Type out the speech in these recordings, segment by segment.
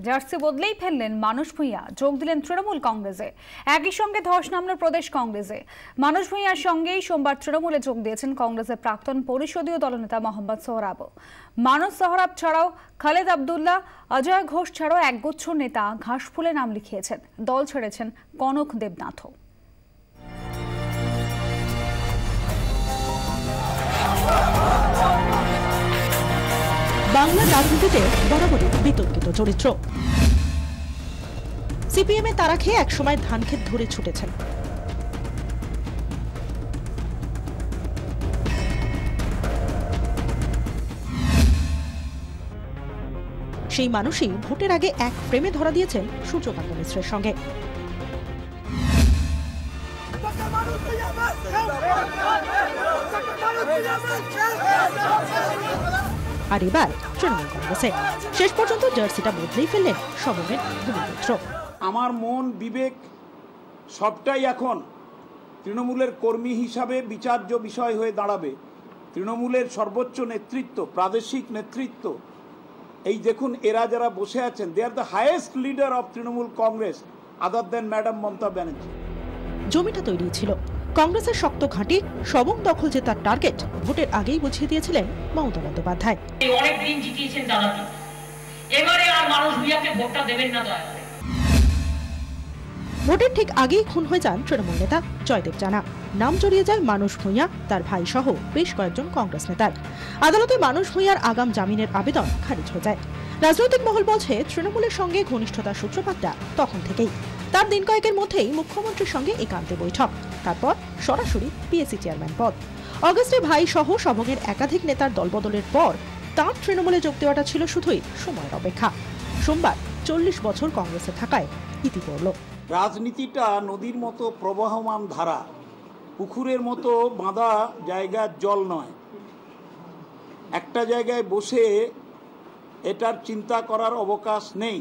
Jersey বদলেই ফেললেন মানস ভূঁইয়া, যোগ দিলেন তৃণমূল কংগ্রেসে। একই সঙ্গে ধস নামল প্রদেশ কংগ্রেসে। মানস ভূঁইয়ার সঙ্গেই সোমবার তৃণমূলে যোগ দিয়েছেন কংগ্রেসের প্রাক্তন পরিষদীয় দলনেতা মোহাম্মদ সোহরাবও। মানস সোহরাব ছাড়াও খালেদ আব্দুল্লাহ, অজয় ঘোষ ছাড়াও একগুচ্ছ নেতা ঘাসফুলে নাম লিখিয়েছেন। দল ছেড়েছেন কনক দেবনাথও। বাংলার রাজনীতিতে বরাবরই বিতর্কিত চরিত্র। সিপিএমে তারা খেয়ে একসময় ধানক্ষেত ধরে ছুটেছেন। সেই মানুষই ভোটের আগে এক প্রেমে ধরা দিয়েছেন সূর্যকান্ত মিশ্রের সঙ্গে। আর এবার তৃণমূল কংগ্রেসে শেষ পর্যন্ত জার্সিটা বদলেই ফেললেন সবমের ভূমিপুত্র। আমার মন বিবেক সবটাই এখন তৃণমূলের কর্মী হিসাবে বিচার্য বিষয় হয়ে দাঁড়াবে। তৃণমূলের সর্বোচ্চ নেতৃত্ব, প্রাদেশিক নেতৃত্ব, এই দেখুন এরা যারা বসে আছেন, they are the highest leader of Trinamool Congress other than madam Mamata Banerjee. জমিটা তৈরি ছিল, কংগ্রেসের শক্ত ঘাঁটি সবং দখল জেতার টার্গেট ভোটের আগেই বুঝিয়ে দিয়েছিলেন মমতা বন্দ্যোপাধ্যায়। অনেক দিন জিতিয়েছেন দাদাকে, এবারে আর মানুষ ভূঁইয়াকে ভোটটা দেবেন না দয়া করে। ভোটের ঠিক আগেই খুন হয়ে যান তৃণমূল নেতা জয়দেব জানা। নাম জড়িয়ে যায় মানস ভূঁইয়া, তার ভাই সহ বেশ কয়েকজন কংগ্রেস নেতার। আদালতে মানস ভূঁইয়ার আগাম জামিনের আবেদন খারিজ হয়ে যায়। রাজনৈতিক মহল বলছে তৃণমূলের সঙ্গে ঘনিষ্ঠতার সূত্রপাতটা তখন থেকেই। তার দিন কয়েকের মধ্যেই মুখ্যমন্ত্রীর সঙ্গে একান্তে বৈঠক, তারপর সরাসরি পিএসসি চেয়ারম্যান পদ। অগস্টে ভাই সহ সবংয়ের একাধিক নেতার দলবদলের পর তাঁর তৃণমূলে যোগ দেওয়াটা ছিল শুধুই সময়ের অপেক্ষা। সোমবার 40 বছর কংগ্রেসে থাকায় ইতি পড়ল। রাজনীতিটা নদীর মতো প্রবাহমান ধারা, পুকুরের মতো বাঁধা জায়গার জল নয়। একটা জায়গায় বসে এটার চিন্তা করার অবকাশ নেই।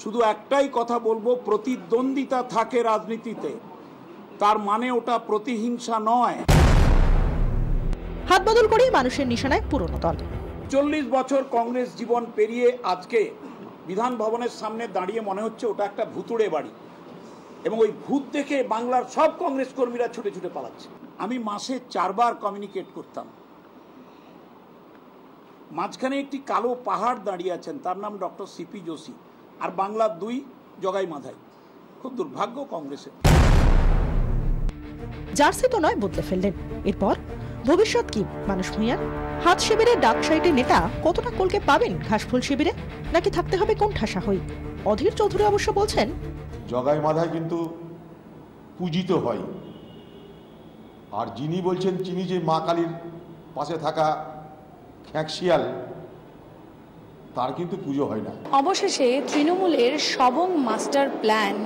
শুধু একটাই কথা বলবো, প্রতিদ্বন্দ্বিতা থাকে রাজনীতিতে, তার মানে ওটা প্রতিহিংসা নয়। হাত বদল করেই মানুষের নিশানায় পুরনো দল। 40 বছর কংগ্রেস জীবন পেরিয়ে আজকে বিধান ভবনের সামনে দাঁড়িয়ে মনে হচ্ছে ওটা একটা ভুতুড়ে বাড়ি, এবং ওই ভূত দেখে বাংলার সব কংগ্রেস কর্মীরা ছুটে ছুটে পালাচ্ছে। আমি মাসে 4 বার কমিউনিকেট করতাম। মাঝখানে একটি কালো পাহাড় দাঁড়িয়ে আছেন, তার নাম ডক্টর সিপি যোশী, আর বাংলার 2 জগাই মাধাই। খুব দুর্ভাগ্য কংগ্রেসের। জার্সি তো নয়, বদলে ফেললেন। এরপর ভবিষ্যৎ কি মানস ভূঁইয়ার? হাত শিবিরের ডাক সাইটের নেতা কতটা কলকে পাবেন ঘাসফুল শিবিরে, নাকি থাকতে হবে কোন ঠাসা হই? অধীর চৌধুরী অবশ্য বলছেন, জগাই মাধায় কিন্তু পূজিত হয়, আর যিনি বলছেন চিনি যে মা কালীর পাশে থাকা খ্যাঁকশিয়াল, তার কিন্তু পুজো হয় না। অবশেষে তৃণমূলের সবং মাস্টার প্ল্যান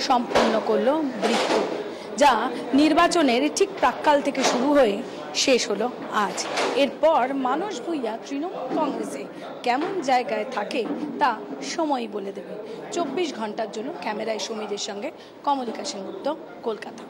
সম্পূর্ণ করল বৃত্ত, যা নির্বাচনের ঠিক প্রাক্কাল থেকে শুরু হয়ে শেষ হলো আজ। এরপর মানস ভূঁইয়া তৃণমূল কংগ্রেসে কেমন জায়গায় থাকে তা সময়ই বলে দেবে। 24 ঘন্টার জন্য ক্যামেরায় সমীরের সঙ্গে কমলিকা সেনগুপ্ত, কলকাতা।